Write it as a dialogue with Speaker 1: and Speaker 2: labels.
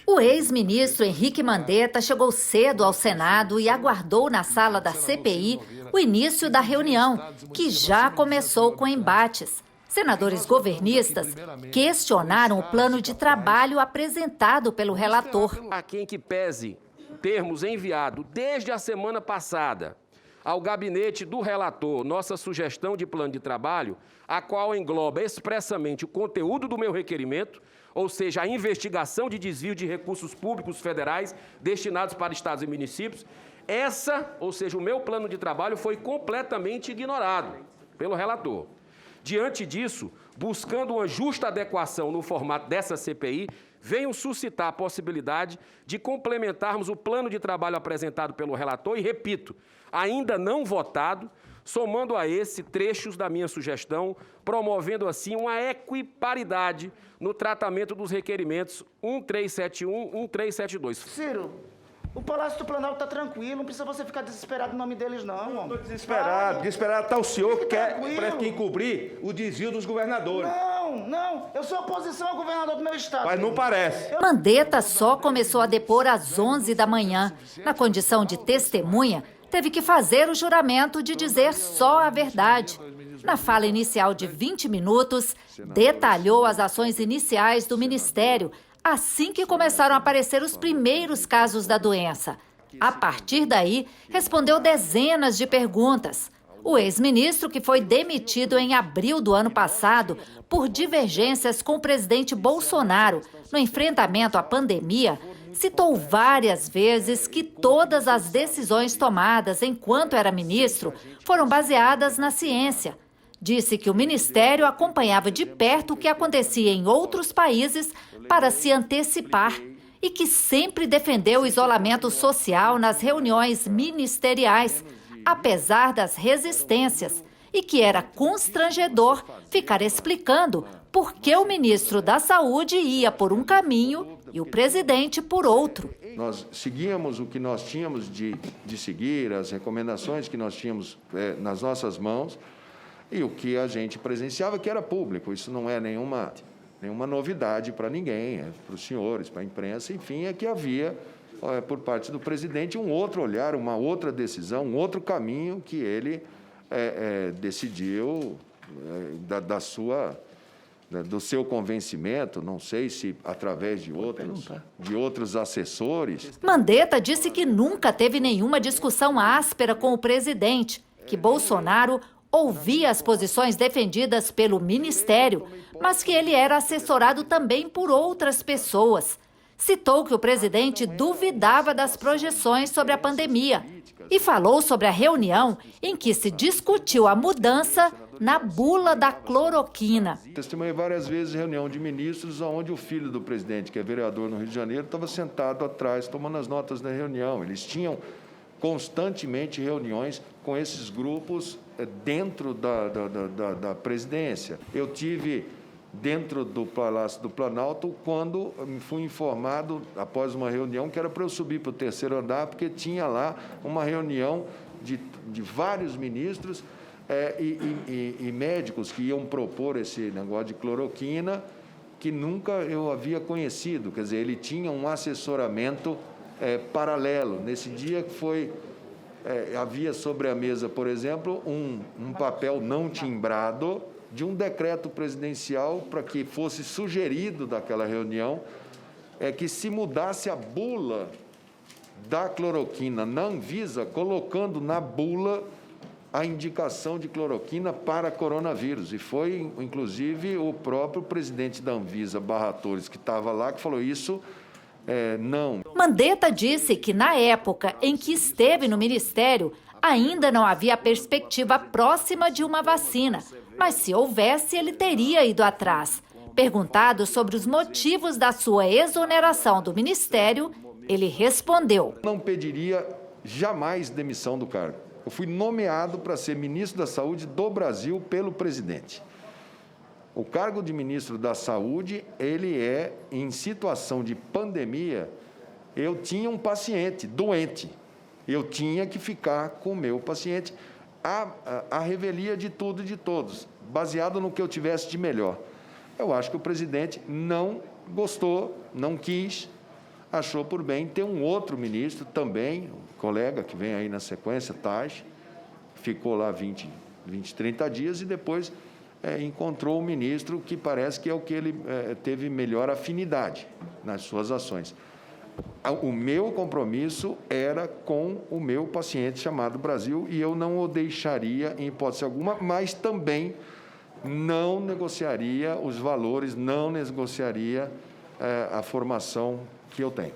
Speaker 1: O ex-ministro Henrique Mandetta chegou cedo ao Senado e aguardou na sala da CPI o início da reunião, que já começou com embates. Senadores governistas questionaram o plano de trabalho apresentado pelo relator.
Speaker 2: A quem que pese termos enviado desde a semana passada ao gabinete do relator nossa sugestão de plano de trabalho, a qual engloba expressamente o conteúdo do meu requerimento, ou seja, a investigação de desvio de recursos públicos federais destinados para estados e municípios, ou seja, o meu plano de trabalho foi completamente ignorado pelo relator. Diante disso, buscando uma justa adequação no formato dessa CPI, venho suscitar a possibilidade de complementarmos o plano de trabalho apresentado pelo relator e, repito, ainda não votado, somando a esse trechos da minha sugestão, promovendo assim uma equiparidade no tratamento dos requerimentos 1371 e 1372.
Speaker 3: Ciro, o Palácio do Planalto está tranquilo, não precisa você ficar desesperado no nome deles, não.
Speaker 4: Eu não estou desesperado. Desesperado está o senhor que quer encobrir o desvio dos governadores.
Speaker 3: Não, eu sou oposição ao governador do meu estado.
Speaker 4: Mas não parece.
Speaker 1: Mandetta só começou a depor às 11 da manhã. Na condição de testemunha, teve que fazer o juramento de dizer só a verdade. Na fala inicial de 20 minutos, detalhou as ações iniciais do Ministério, assim que começaram a aparecer os primeiros casos da doença. A partir daí, respondeu dezenas de perguntas. O ex-ministro, que foi demitido em abril do ano passado por divergências com o presidente Bolsonaro no enfrentamento à pandemia, citou várias vezes que todas as decisões tomadas enquanto era ministro foram baseadas na ciência. Disse que o ministério acompanhava de perto o que acontecia em outros países para se antecipar e que sempre defendeu o isolamento social nas reuniões ministeriais, apesar das resistências, e que era constrangedor ficar explicando por que o ministro da Saúde ia por um caminho e o presidente por outro.
Speaker 5: Nós seguíamos o que nós tínhamos de seguir, as recomendações que nós tínhamos nas nossas mãos, e o que a gente presenciava que era público. Isso não é nenhuma novidade para ninguém, para os senhores, para a imprensa, enfim, é que havia, por parte do presidente, um outro olhar, uma outra decisão, um outro caminho que ele decidiu do seu convencimento, não sei se através de outros assessores.
Speaker 1: Mandetta disse que nunca teve nenhuma discussão áspera com o presidente, que Bolsonaro ouvia as posições defendidas pelo ministério, mas que ele era assessorado também por outras pessoas. Citou que o presidente duvidava das projeções sobre a pandemia e falou sobre a reunião em que se discutiu a mudança na bula da cloroquina.
Speaker 5: Testemunhei várias vezes reunião de ministros onde o filho do presidente, que é vereador no Rio de Janeiro, estava sentado atrás tomando as notas da reunião. Eles tinham constantemente reuniões com esses grupos dentro da presidência. Eu tive dentro do Palácio do Planalto quando me fui informado, após uma reunião, que era para eu subir para o terceiro andar, porque tinha lá uma reunião de vários ministros e médicos que iam propor esse negócio de cloroquina, que nunca eu havia conhecido. Quer dizer, ele tinha um assessoramento paralelo. Nesse dia havia sobre a mesa, por exemplo, um papel não timbrado de um decreto presidencial para que fosse sugerido daquela reunião que se mudasse a bula da cloroquina na Anvisa, colocando na bula a indicação de cloroquina para coronavírus. E foi, inclusive, o próprio presidente da Anvisa, Barra Torres, que estava lá, que falou isso. Não.
Speaker 1: Mandetta disse que, na época em que esteve no ministério, ainda não havia perspectiva próxima de uma vacina, mas se houvesse, ele teria ido atrás. Perguntado sobre os motivos da sua exoneração do ministério, ele respondeu:
Speaker 5: não pediria jamais demissão do cargo. Eu fui nomeado para ser ministro da Saúde do Brasil pelo presidente. O cargo de ministro da Saúde, ele em situação de pandemia, eu tinha um paciente doente, eu tinha que ficar com o meu paciente à revelia de tudo e de todos, baseado no que eu tivesse de melhor. Eu acho que o presidente não gostou, não quis, achou por bem ter um outro ministro também, um colega que vem aí na sequência, Taj, ficou lá 20, 30 dias e depois encontrou o ministro que parece que é o que ele teve melhor afinidade nas suas ações. O meu compromisso era com o meu paciente chamado Brasil e eu não o deixaria em hipótese alguma, mas também não negociaria os valores, não negociaria a formação que eu tenho.